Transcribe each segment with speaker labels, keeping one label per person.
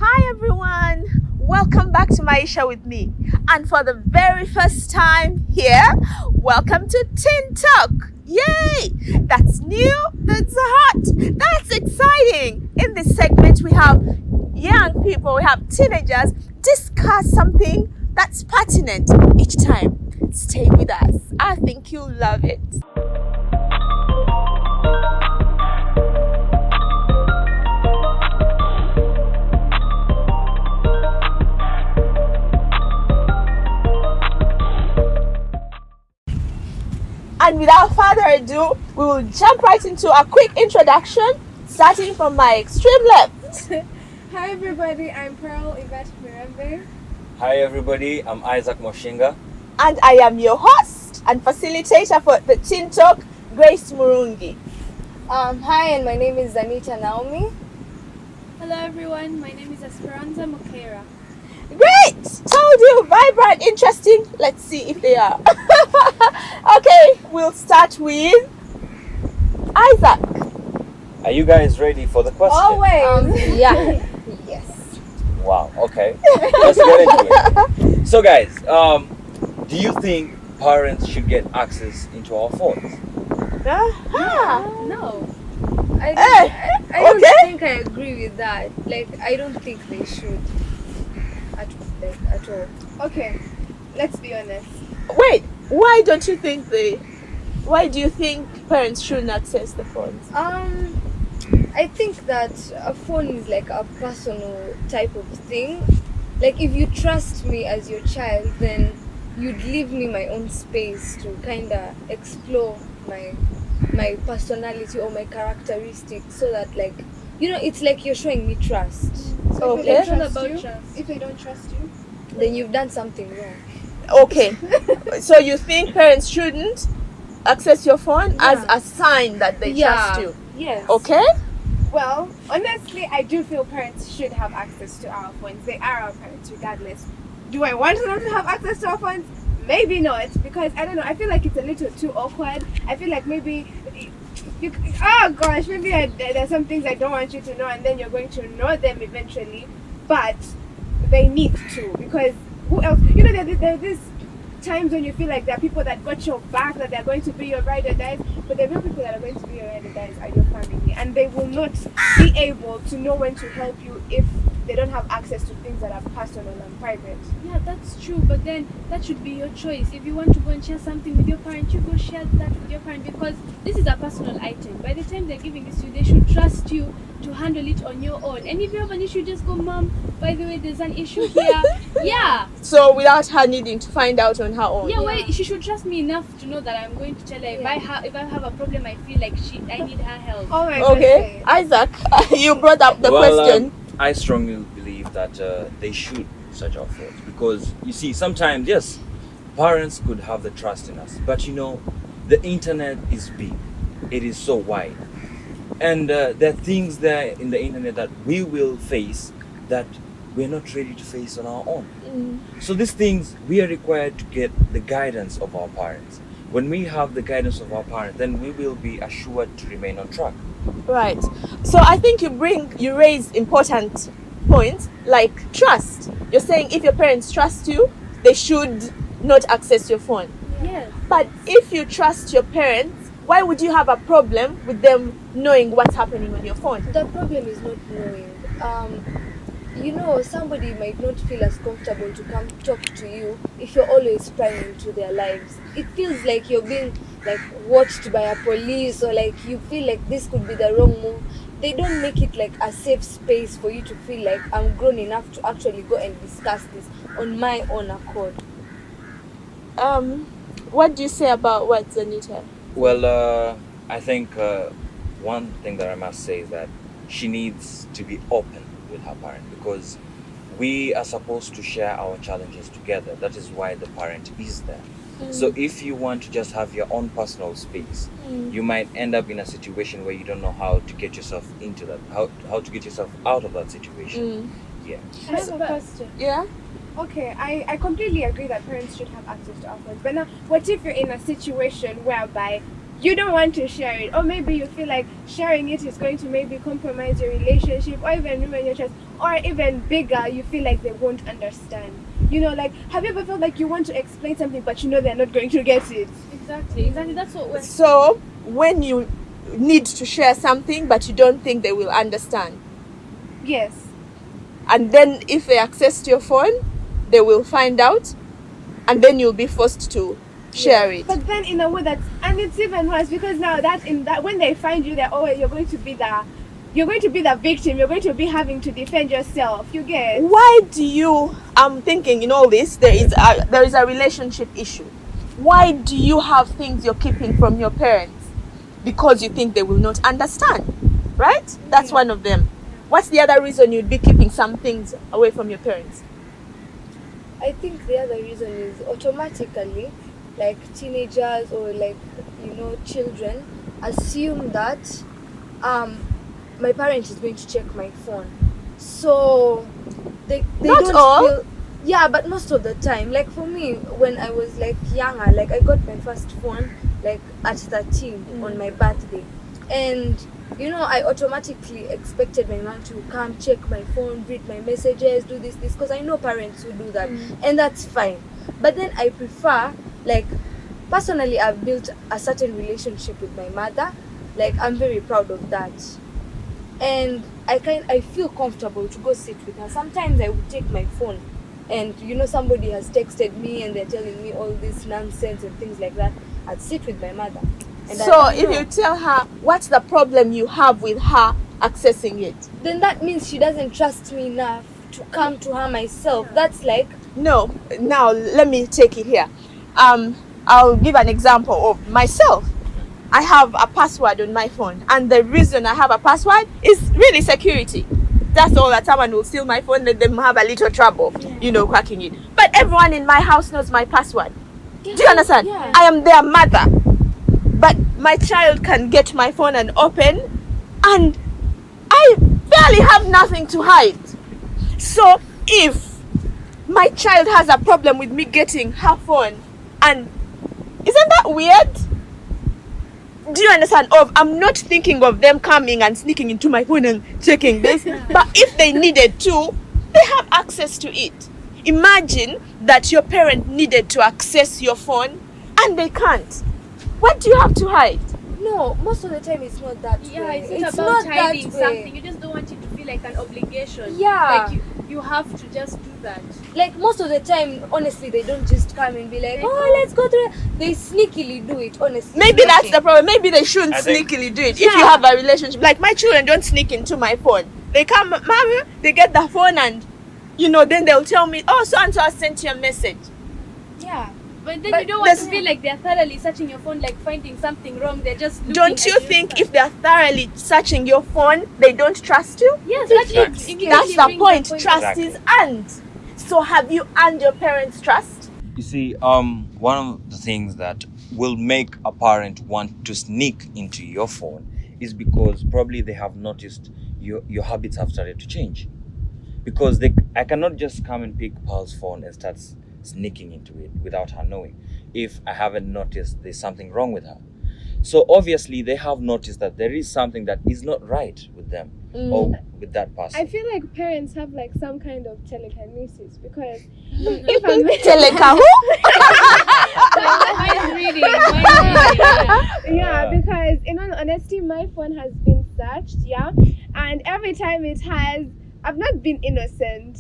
Speaker 1: Hi everyone, welcome back to Maisha with me. And for the very first time here, welcome to TeenTalk. Yay! That's new, that's hot, that's exciting. In this segment, we have young people, we have teenagers discuss something that's pertinent each time. Stay with us. I think you'll love it. And without further ado, we will jump right into a quick introduction, starting from my extreme left.
Speaker 2: Hi everybody, I'm Pearl Yvette Murungi.
Speaker 3: Hi everybody, I'm Isaac Moshinga.
Speaker 1: And I am your host and facilitator for the TeenTalk, Grace Murungi.
Speaker 2: Hi, and my name is Anita Naomi.
Speaker 4: Hello everyone, my name is Esperanza Mokera.
Speaker 1: Great! Told you, vibrant, interesting. Let's see if they are. Okay, we'll start with Isaac.
Speaker 3: Are you guys ready for the question?
Speaker 2: Always.
Speaker 1: Yeah.
Speaker 2: Yes.
Speaker 3: Wow, okay. Let's get into it. So guys, do you think parents should get access into our phones?
Speaker 2: No. I don't
Speaker 1: okay.
Speaker 2: think I agree with that. Like, I don't think they should. At all. Okay, let's be honest.
Speaker 1: Wait, why do you think parents shouldn't access the phones?
Speaker 2: I think that a phone is like a personal type of thing. Like, if you trust me as your child, then you'd leave me my own space to kind of explore my personality or my characteristics, so that, like, you know, it's like you're showing me trust.
Speaker 4: So
Speaker 1: Okay.
Speaker 4: it's all about trust.
Speaker 2: If they don't trust you, then you've done something wrong.
Speaker 1: Okay. So you think parents shouldn't access your phone as a sign that they trust you?
Speaker 2: Yes.
Speaker 1: Okay?
Speaker 5: Well, honestly, I do feel parents should have access to our phones. They are our parents regardless. Do I want them to have access to our phones? Maybe not, because I don't know, I feel like it's a little too awkward. I feel like maybe there's some things I don't want you to know, and then you're going to know them eventually, but they need to, because who else? You know, there are these times when you feel like there are people that got your back, that they're going to be your ride or dies, but the real people that are going to be your ride or dies are your family, and they will not be able to know when to help you if they don't have access to things that are personal and private.
Speaker 4: Yeah, that's true, but then that should be your choice. If you want to go and share something with your parent, you go share that with your parent, because this is a personal item. By the time they're giving this to you, they should trust you to handle it on your own. And if you have an issue, just go, Mom, by the way, there's an issue here. Yeah.
Speaker 1: So without her needing to find out on her own.
Speaker 4: Yeah, well, she should trust me enough to know that I'm going to tell her if I have a problem, I feel like I need her help.
Speaker 5: Oh my
Speaker 1: Okay, Isaac, you brought up the question.
Speaker 3: I strongly believe that they should search our phones, because you see, sometimes, yes, parents could have the trust in us, but you know, the internet is big. It is so wide. And there are things there in the internet that we will face that we're not ready to face on our own. So these things, we are required to get the guidance of our parents. When we have the guidance of our parents, then we will be assured to remain on track.
Speaker 1: Right. So I think you raise important points like trust. You're saying if your parents trust you, they should not access your phone.
Speaker 4: Yes.
Speaker 1: But if you trust your parents, why would you have a problem with them knowing what's happening on your phone?
Speaker 2: The problem is not knowing. You know, somebody might not feel as comfortable to come talk to you if you're always prying into their lives. It feels like you're being like watched by a police, or like you feel like this could be the wrong move. They don't make it like a safe space for you to feel like I'm grown enough to actually go and discuss this on my own accord.
Speaker 1: What do you say about what Anita?
Speaker 3: Well, I think one thing that I must say is that she needs to be open with her parent, because we are supposed to share our challenges together. That is why the parent is there. So if you want to just have your own personal space, you might end up in a situation where you don't know how to get yourself into that, how to get yourself out of that situation. Yeah.
Speaker 5: I have a question.
Speaker 1: Yeah?
Speaker 5: Okay, I completely agree that parents should have access to our phones. But now, what if you're in a situation whereby you don't want to share it, or maybe you feel like sharing it is going to maybe compromise your relationship, or even ruin your trust, or even bigger, you feel like they won't understand. Like, have you ever felt like you want to explain something, but they're not going to get it?
Speaker 4: Exactly. That's what we're.
Speaker 1: So when you need to share something, but you don't think they will understand,
Speaker 5: Yes.
Speaker 1: and then if they access your phone, they will find out, and then you'll be forced to share it.
Speaker 5: But then in a way and it's even worse, because now that when they find you, you're going to be the victim. You're going to be having to defend yourself. You get?
Speaker 1: Why do you? I'm thinking in all this there is a relationship issue. Why do you have things you're keeping from your parents? Because you think they will not understand, right? That's one of them. What's the other reason you'd be keeping some things away from your parents?
Speaker 2: I think the other reason is automatically, like teenagers or children assume that my parent is going to check my phone, so they
Speaker 1: Not
Speaker 2: don't
Speaker 1: all.
Speaker 2: feel. Yeah, but most of the time, like for me, when I was younger, I got my first phone at 13 on my birthday, and I automatically expected my mom to come check my phone, read my messages, do this because I know parents who do that, and that's fine. But then I prefer, personally, I've built a certain relationship with my mother. I'm very proud of that, and I feel comfortable to go sit with her. Sometimes I would take my phone, and somebody has texted me and they're telling me all this nonsense and things like that. I'd sit with my mother. And
Speaker 1: So if you tell her what's the problem you have with her accessing it,
Speaker 2: then that means she doesn't trust me enough to come to her myself. That's
Speaker 1: no. Now let me take it here. I'll give an example of myself. I have a password on my phone, and the reason I have a password is really security. That's all. That someone will steal my phone, let them have a little trouble, cracking it. But everyone in my house knows my password. Do you understand?
Speaker 2: Yeah.
Speaker 1: I am their mother, but my child can get my phone and open, and I barely have nothing to hide. So if my child has a problem with me getting her phone, and isn't that weird? Do you understand? I'm not thinking of them coming and sneaking into my phone and checking this. But if they needed to, they have access to it. Imagine that your parent needed to access your phone and they can't. What do you have to hide?
Speaker 2: No, most of the time it's not that
Speaker 4: Yeah,
Speaker 2: way.
Speaker 4: it's not about hiding something. You just don't want it to feel like an obligation.
Speaker 2: Yeah.
Speaker 4: You have to just do that.
Speaker 2: Most of the time, honestly, they don't just come and be like, oh, let's go through it. They sneakily do it, honestly.
Speaker 1: Maybe that's the problem. Maybe they shouldn't
Speaker 3: I think-
Speaker 1: sneakily do it. If you have a relationship, like my children don't sneak into my phone. They come, mommy, they get the phone and, then they'll tell me, oh, so-and-so has sent you a message.
Speaker 2: Yeah.
Speaker 4: But then
Speaker 1: But
Speaker 4: you don't want to
Speaker 1: there's-
Speaker 4: feel like they're thoroughly searching your phone, finding something wrong. They're just looking
Speaker 1: Don't you
Speaker 4: at
Speaker 1: think
Speaker 4: stuff.
Speaker 1: if they're thoroughly searching your phone, they don't trust you?
Speaker 4: Yes, that's
Speaker 3: Exactly.
Speaker 4: it.
Speaker 1: That's the point. Trust
Speaker 3: Exactly.
Speaker 1: is earned. So have you earned your parents' trust?
Speaker 3: You see, one of the things that will make a parent want to sneak into your phone is because probably they have noticed your habits have started to change. Because I cannot just come and pick Pearl's phone and start sneaking into it without her knowing if I haven't noticed there's something wrong with her. So obviously they have noticed that there is something that is not right with them or with that person.
Speaker 5: I feel like parents have some kind of telekinesis, because if I'm
Speaker 1: Telekahu?
Speaker 4: Mind reading.
Speaker 5: yeah, because in all honesty, my phone has been searched, and every time it has, I've not been innocent.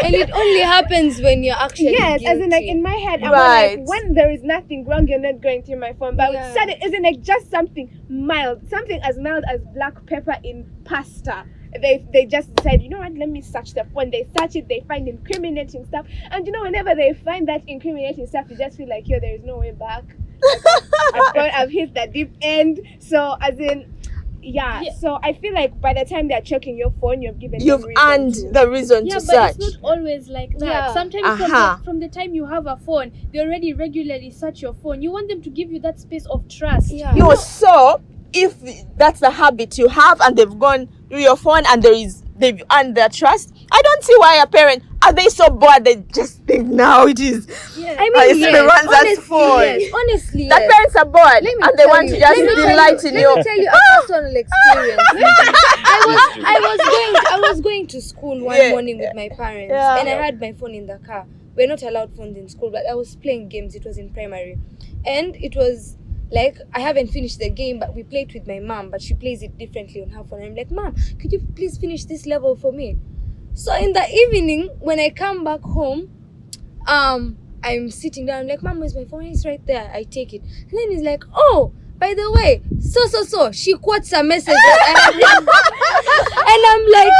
Speaker 2: And it only happens when you're actually
Speaker 5: Yes, as in
Speaker 2: guilty.
Speaker 5: in my head, I'm
Speaker 1: Right.
Speaker 5: when there is nothing wrong, you're not going through my phone. But
Speaker 2: Yeah.
Speaker 5: suddenly, isn't just something mild, something as mild as black pepper in pasta. They just decide, you know what, let me search the phone. They search it, they find incriminating stuff. And whenever they find that incriminating stuff, you just feel like, there is no way back. I've hit the deep end. So as in, so I feel like by the time they're checking your phone, you've given
Speaker 1: You've
Speaker 5: them reason
Speaker 1: earned
Speaker 5: to-
Speaker 1: the reason
Speaker 4: Yeah,
Speaker 1: to
Speaker 4: but
Speaker 1: search.
Speaker 4: it's not always like that.
Speaker 2: Yeah.
Speaker 4: Sometimes
Speaker 1: Uh-huh.
Speaker 4: from the time you have a phone, they already regularly search your phone. You want them to give you that space of trust.
Speaker 2: Yeah.
Speaker 1: No, so if that's the habit you have and they've gone through your phone and they've earned their trust, I don't see why a parent, Are they so bored they just think now it is?
Speaker 4: Yeah.
Speaker 2: I
Speaker 1: It's
Speaker 2: mean,
Speaker 1: Miranda's phone.
Speaker 2: yes, honestly,
Speaker 1: That
Speaker 2: yes.
Speaker 1: parents are bored
Speaker 2: Let me
Speaker 1: and they
Speaker 2: tell
Speaker 1: want
Speaker 2: you-
Speaker 1: to just
Speaker 2: let me tell
Speaker 1: delight
Speaker 2: you-
Speaker 1: in
Speaker 2: let
Speaker 1: your.
Speaker 2: me tell you a personal experience. I was going to school one
Speaker 1: Yeah.
Speaker 2: morning with my parents,
Speaker 1: Yeah.
Speaker 2: and I had my phone in the car. We're not allowed phones in school, but I was playing games. It was in primary, and it was like I haven't finished the game, but we played with my mom, but she plays it differently on her phone. I'm like, Mom, could you please finish this level for me? So in the evening, when I come back home, I'm sitting down. I'm like, Mom, where's my phone? It's right there. I take it, and then he's like, oh, by the way, so she quotes a message that I have, and I'm like,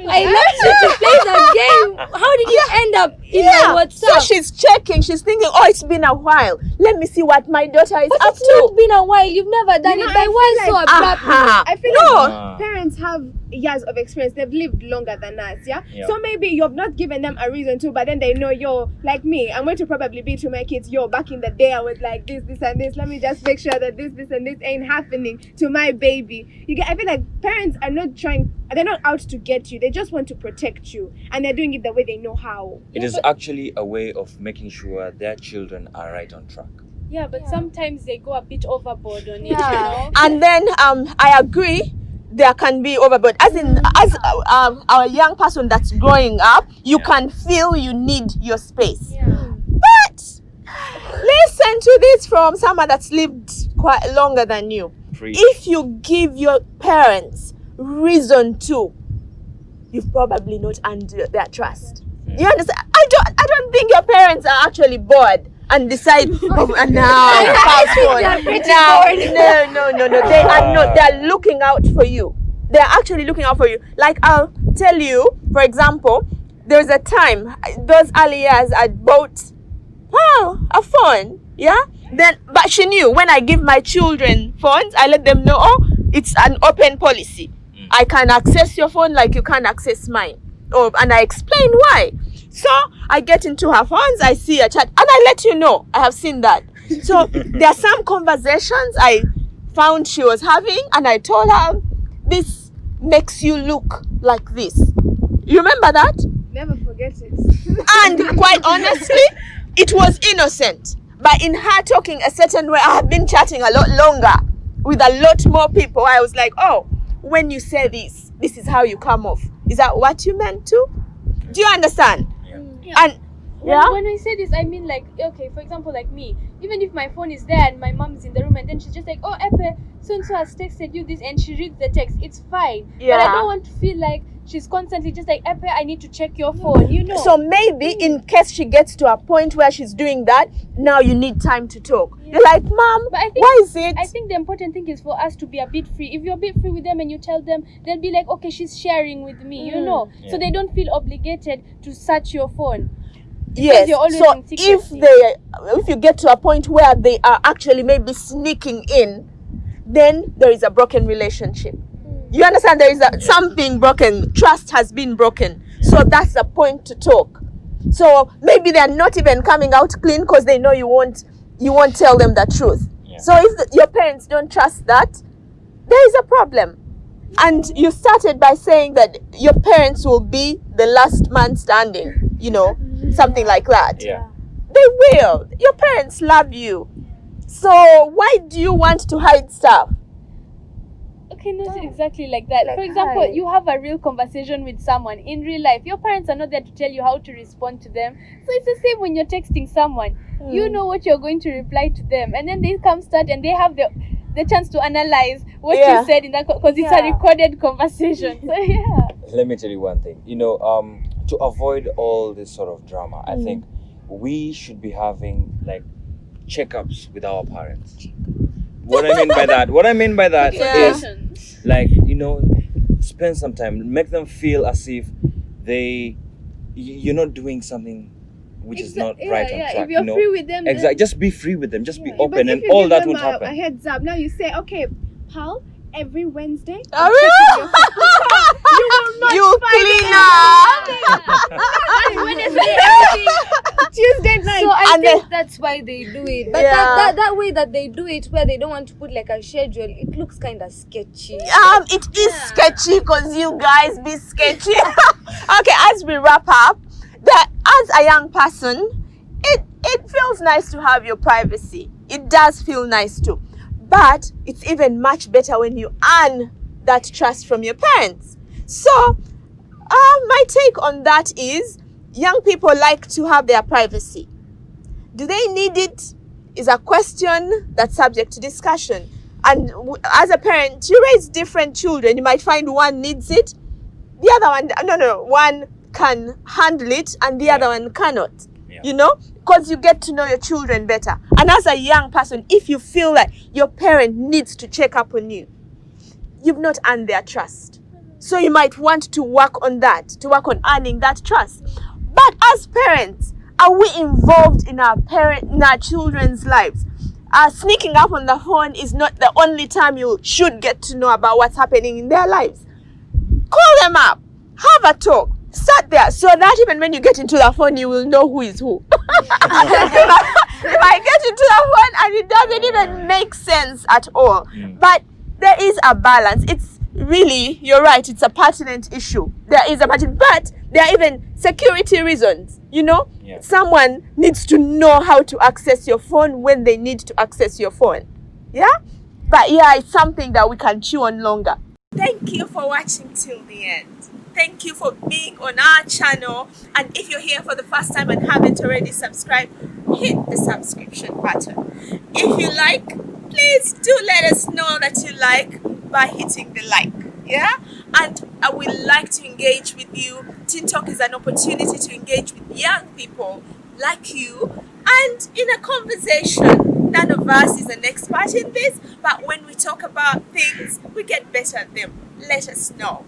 Speaker 2: I left you to play the game. How did you end up in my WhatsApp?
Speaker 1: So she's checking. She's thinking, oh, it's been a while. Let me see what my daughter is
Speaker 2: But
Speaker 1: up
Speaker 2: it's
Speaker 1: to.
Speaker 2: not been a while. You've never done
Speaker 5: You know,
Speaker 2: it. By
Speaker 5: I
Speaker 2: why
Speaker 5: feel
Speaker 2: so
Speaker 5: like-
Speaker 2: abruptly?
Speaker 5: I feel
Speaker 1: No.
Speaker 5: like parents have years of experience. They've lived longer than us, yeah?
Speaker 3: Yeah.
Speaker 5: So maybe you've not given them a reason to, but then they know, yo, like me, I'm going to probably be to my kids, yo, back in the day I was like this, and this. Let me just make sure that this, and this ain't happening to my baby. I feel like parents are not they're not out to get you. They just want to protect you. And they're doing it the way they know how.
Speaker 3: It is actually a way of making sure their children are right on track.
Speaker 4: Yeah, but sometimes they go a bit overboard on it,
Speaker 2: Yeah.
Speaker 4: you know?
Speaker 1: And then I agree. There can be overboard. As a young person that's growing up, you can feel you need your space.
Speaker 4: Yeah.
Speaker 1: But listen to this from someone that's lived quite longer than you.
Speaker 3: Preach.
Speaker 1: If you give your parents reason to, you've probably not earned their trust. You understand? I don't think your parents are actually bored and decide now fast forward. No. They are not. They are looking out for you. They are actually looking out for you. Like I'll tell you, for example, there's a time those early years I bought a phone. Yeah. But she knew when I give my children phones, I let them know, oh, it's an open policy. I can access your phone like you can't access mine. Oh, and I explain why. So I get into her phones, I see a chat, and I let you know I have seen that. So there are some conversations I found she was having, and I told her, this makes you look like this. You remember that?
Speaker 5: Never forget it.
Speaker 1: And quite honestly, it was innocent. But in her talking a certain way, I have been chatting a lot longer with a lot more people. I was like, oh, when you say this is how you come off. Is that what you meant to? Do you understand?
Speaker 4: Yeah.
Speaker 1: And
Speaker 4: When I say this, I mean like, okay, for example, like me, even if my phone is there and my mom is in the room and then she's just like, oh, Epe, so-and-so has texted you this, and she reads the text, it's fine.
Speaker 1: Yeah.
Speaker 4: But I don't want to feel like she's constantly just like, Epe, I need to check your phone, you know?
Speaker 1: So maybe in case she gets to a point where she's doing that, now you need time to talk.
Speaker 4: Yeah.
Speaker 1: You're like, Mom,
Speaker 4: But I think,
Speaker 1: why is it?
Speaker 4: I think the important thing is for us to be a bit free. If you're a bit free with them and you tell them, they'll be like, okay, she's sharing with me, you know?
Speaker 3: Yeah.
Speaker 4: So they don't feel obligated to search your phone.
Speaker 1: Yes.
Speaker 4: you're always
Speaker 1: So
Speaker 4: in secrecy.
Speaker 1: if you get to a point where they are actually maybe sneaking in, then there is a broken relationship. You understand? There is something broken. Trust has been broken. So that's the point to talk. So maybe they are not even coming out clean because they know you won't tell them the truth.
Speaker 3: Yeah.
Speaker 1: So if your parents don't trust that, there is a problem. And you started by saying that your parents will be the last man standing, something like that.
Speaker 3: Yeah.
Speaker 1: They will. Your parents love you. So why do you want to hide stuff?
Speaker 4: Okay, not exactly like that.
Speaker 2: Like
Speaker 4: For example,
Speaker 2: hi.
Speaker 4: you have a real conversation with someone in real life. Your parents are not there to tell you how to respond to them. So it's the same when you're texting someone. You know what you're going to reply to them, and then they start and they have the chance to analyze what you said in that, because it's a recorded conversation. So yeah.
Speaker 3: Let me tell you one thing. To avoid all this sort of drama, I think we should be having like checkups with our parents. What I mean by that is like, spend some time, make them feel as if you're not doing something which is not right on track.
Speaker 4: If you're free with them,
Speaker 3: Exactly. Just be free with them. Just be
Speaker 5: But
Speaker 3: open,
Speaker 5: if
Speaker 3: and
Speaker 5: you
Speaker 3: all
Speaker 5: give
Speaker 3: that
Speaker 5: them
Speaker 3: won't
Speaker 5: a
Speaker 3: happen.
Speaker 5: heads up. Now you say, okay, pal, every Wednesday,
Speaker 1: Oh, really? You
Speaker 5: Tuesday night.
Speaker 2: So I
Speaker 1: And
Speaker 2: think that's why they do it. But
Speaker 1: Yeah.
Speaker 2: that way that they do it, where they don't want to put like a schedule, it looks kind of sketchy.
Speaker 1: It is sketchy because you guys be sketchy. Okay, as we wrap up, as a young person, it feels nice to have your privacy. It does feel nice too. But it's even much better when you earn that trust from your parents. So, my take on that is young people like to have their privacy. Do they need it? Is a question that's subject to discussion. And as a parent, you raise different children. You might find one needs it, the other one, one can handle it and the other one cannot.
Speaker 3: Yeah.
Speaker 1: Because you get to know your children better. And as a young person, if you feel like your parent needs to check up on you, you've not earned their trust. So you might want to work on that, to work on earning that trust. But as parents, are we involved in our children's lives? Sneaking up on the phone is not the only time you should get to know about what's happening in their lives. Call them up, have a talk, start there, so that even when you get into the phone, you will know who is who. You might get into the phone and it doesn't even make sense at all. But there is a balance. It's really, you're right, it's a pertinent issue. There is a pertinent, but there are even security reasons,
Speaker 3: Yeah.
Speaker 1: Someone needs to know how to access your phone when they need to access your phone. Yeah? But yeah, it's something that we can chew on longer. Thank you for watching till the end. Thank you for being on our channel. And if you're here for the first time and haven't already subscribed, hit the subscription button. If you like, please do let us know that you like by hitting the like. Yeah? And I would like to engage with you. TeenTalk is an opportunity to engage with young people like you and in a conversation. None of us is an expert in this, but when we talk about things, we get better at them. Let us know.